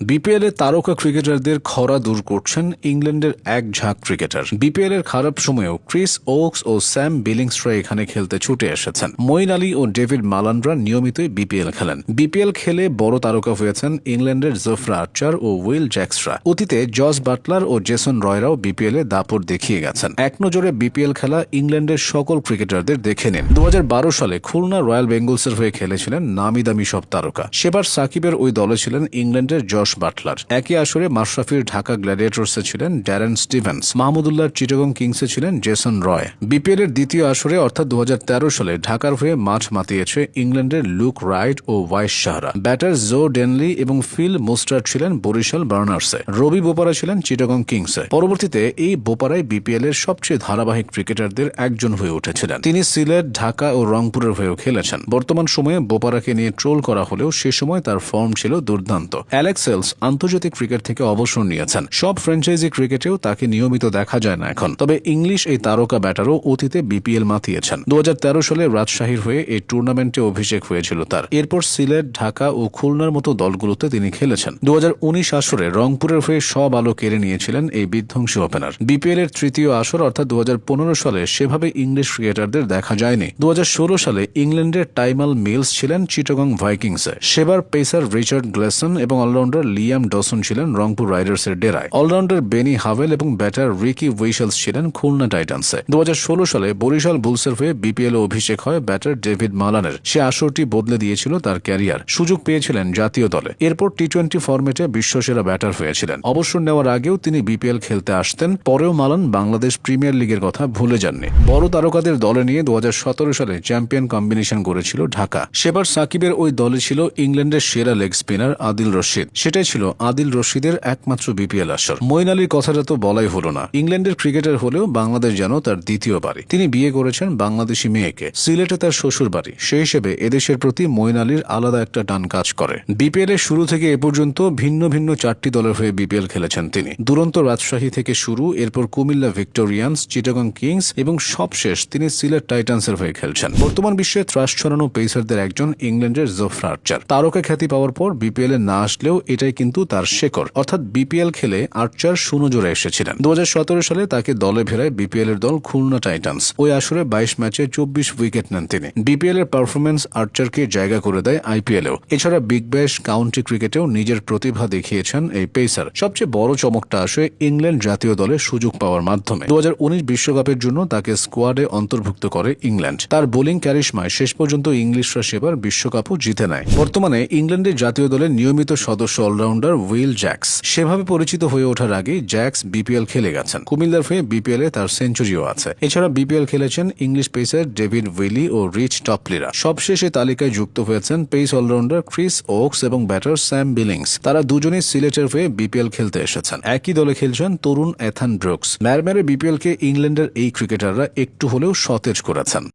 BPL এ তারকা ক্রিকেটারদের খরা দূর করছেন ইংল্যান্ডের এক ঝাঁক ক্রিকেটার। বিপিএল এর খারাপ সময়েও ক্রিস ওকস ও স্যাম বিলিংসরা এখানে খেলতে ছুটে এসেছেন। মঈন আলী ও ডেভিড মালানরা নিয়মিতই বিপিএল খেলেন। বিপিএল খেলে বড় তারকা হয়েছেন ইংল্যান্ডের জোফরা আর্চার ও উইল জ্যাক্সরা। অতীতে জস বাটলার ও জেসন রয়রাও বিপিএল এ দাপট দেখিয়ে গেছেন। এক নজরে বিপিএল খেলা ইংল্যান্ডের সকল ক্রিকেটারদের দেখে নিন। 2012 সালে খুলনা রয়্যাল বেঙ্গলসের হয়ে খেলেছিলেন নামি দামি সব তারকা। সেবার সাকিবের ওই দলে ছিলেন ইংল্যান্ডের জস বাটলার। একই আসরে মাশরাফির ঢাকা গ্ল্যাডিয়েটর্সে ছিলেন ড্যারেন স্টিভেন্স। মাহমুদুল্লাহর চিটাগং কিংসে ছিলেন জেসন রয়। বিপিএল এর দ্বিতীয় আসরে অর্থাৎ 2013 সালে ঢাকার হয়ে মাঠ মাতিয়েছে ইংল্যান্ডের লুক রাইট ও ওয়াইস সাহারা। ব্যাটার জো ডেনলি এবং ফিল মোস্টার্ট ছিলেন বরিশাল বার্নার্সে। রবি বোপারা ছিলেন চিটাগং কিংসে। পরবর্তীতে এই বোপারাই বিপিএল এর সবচেয়ে ধারাবাহিক ক্রিকেটারদের একজন হয়ে উঠেছিলেন। তিনি সিলেট, ঢাকা ও রংপুরের হয়েও খেলেছেন। বর্তমান সময়ে বোপারাকে নিয়ে ট্রোল করা হলেও সে সময় তার ফর্ম ছিল দুর্দান্ত। অ্যালেক্স হেলস আন্তর্জাতিক ক্রিকেট থেকে অবসর নিয়েছেন। সব ফ্র্যাঞ্চাইজি ক্রিকেটেও তাকে নিয়মিত দেখা যায় না এখন। তবে ইংলিশ এই তারকা ব্যাটারও অতীতে বিপিএল মাতিয়েছেন। 2013 সালে রাজশাহীর হয়ে এই টুর্নামেন্টে অভিষেক হয়েছিল তার। এরপর সিলেট, ঢাকা ও খুলনার মতো দলগুলোতে তিনি খেলেছেন। 2019 আসরে রংপুরের হয়ে সব আলো কেড়ে নিয়েছিলেন এই বিধ্বংসী ওপেনার। বিপিএল এর তৃতীয় আসর অর্থাৎ 2015 সালে সেভাবে ইংলিশ ক্রিকেটারদের দেখা যায়নি। 2016 সালে ইংল্যান্ডের টাইমাল মিলস ছিলেন চিটাগং ভাইকিংসে। সেবার পেসার রিচার্ড গ্লেসন এবং অলরাউন্ডার লিয়াম ডসন ছিলেন রংপুর রাইডার্সের ডেরায়। অলরাউন্ডার বেনি হাভেল এবং ব্যাটার রিকি উইশেলস ছিলেন খুলনা টাইটান্সে। 2016 সালে বরিশাল বুলসের হয়ে বিপিএল অভিষেক হয় ব্যাটার ডেভিড মালানের। সে আসরটি বদলে দিয়েছিল তার ক্যারিয়ার। সুযোগ পেয়েছিলেন জাতীয় দলে। এরপর টি-20 ফরম্যাটে বিশ্বসেরা ব্যাটার হয়েছিলেন। অবসর নেওয়ার আগেও তিনি বিপিএল খেলতে আসতেন। পরেও মালান বাংলাদেশ প্রিমিয়ার লিগের কথা ভুলে যাননি। বড় তারকাদের দলে নিয়ে 2017 সালে চ্যাম্পিয়ন কম্বিনেশন গড়েছিল ঢাকা। সেবার সাকিবের ওই দলে ছিল ইংল্যান্ডের সেরা লেগ স্পিনার আদিল রশিদ। সেটাই ছিল আদিল রশিদের একমাত্র বিপিএল আসর। মঈন আলীর কথাটা তো বলাই হলো না। ইংল্যান্ডের ক্রিকেটার হলেও বাংলাদেশ যেন তার দ্বিতীয় বাড়ি। তিনি বিয়ে করেছেন বাংলাদেশি মেয়েকে। সিলেটে তার শ্বশুর বাড়ি। সেই হিসেবে এদেশের প্রতি মঈন আলীর আলাদা একটা টান কাজ করে। বিপিএল এর শুরু থেকে এ পর্যন্ত ভিন্ন ভিন্ন 4টি দলের হয়ে বিপিএল খেলেছেন তিনি। দুরন্ত রাজশাহী থেকে শুরু, এরপর কুমিল্লা ভিক্টোরিয়ান্স, চিটাগং কিংস এবং সবশেষ তিনি সিলেট টাইটান্সের হয়ে খেলছেন। বর্তমান বিশ্বে ত্রাস ছড়ানো পেসারদের একজন ইংল্যান্ডের জোফরা আর্চার। তারকা খ্যাতি পাওয়ার পর বিপিএল এ না আসলেও এটাই কিন্তু তার শেকড়। অর্থাৎ বিপিএল খেলে আর্চার সুনজরে এসেছিলেন। 2017 সালে তাকে দলে ভেড়ায় বিপিএল এর দল খুলনা টাইটান্স। ওই আসরে 22 ম্যাচে 24 উইকেট নেন তিনি। বিপিএল এর পারফরমেন্স আর্চারকে জায়গা করে দেয় আইপিএলেও। এছাড়া বিগ ব্যাশ, কাউন্টি ক্রিকেটেও নিজের প্রতিভা দেখিয়েছেন এই পেসার। সবচেয়ে বড় চমকটা আসে ইংল্যান্ড জাতীয় দলে সুযোগ পাওয়ার মাধ্যমে। 2019 বিশ্বকাপের জন্য তাকে স্কোয়াডে অন্তর্ভুক্ত করে ইংল্যান্ড। তার বোলিং ক্যারিশমায় শেষ পর্যন্ত ইংলিশরা সেবার বিশ্বকাপও জিতে নেয়। বর্তমানে ইংল্যান্ডের জাতীয় দলের নিয়মিত সদস্য অলরাউন্ডার উইল জ্যাক্স। সেভাবে পরিচিত হয়ে ওঠার আগে জ্যাক্স বিপিএল খেলে গেছেন। কুমিল্লার হয়ে বিপিএল এ তার সেঞ্চুরিও আছে। এছাড়া বিপিএল খেলেছেন ইংলিশ পেসার ডেভিড উইলি ও রিচ টপলিরা। সবশেষে তালিকায় যুক্ত হয়েছেন পেস অলরাউন্ডার ক্রিস ওকস এবং ব্যাটার স্যাম বিলিংস। তারা দুজনেই সিলেটের হয়ে বিপিএল খেলতে এসেছেন। একই দলে খেলছেন তরুণ এথান ব্রুকস। ম্যারম্যারে বিপিএল কে ইংল্যান্ডের এই ক্রিকেটাররা একটু হলেও সতেজ করেছেন।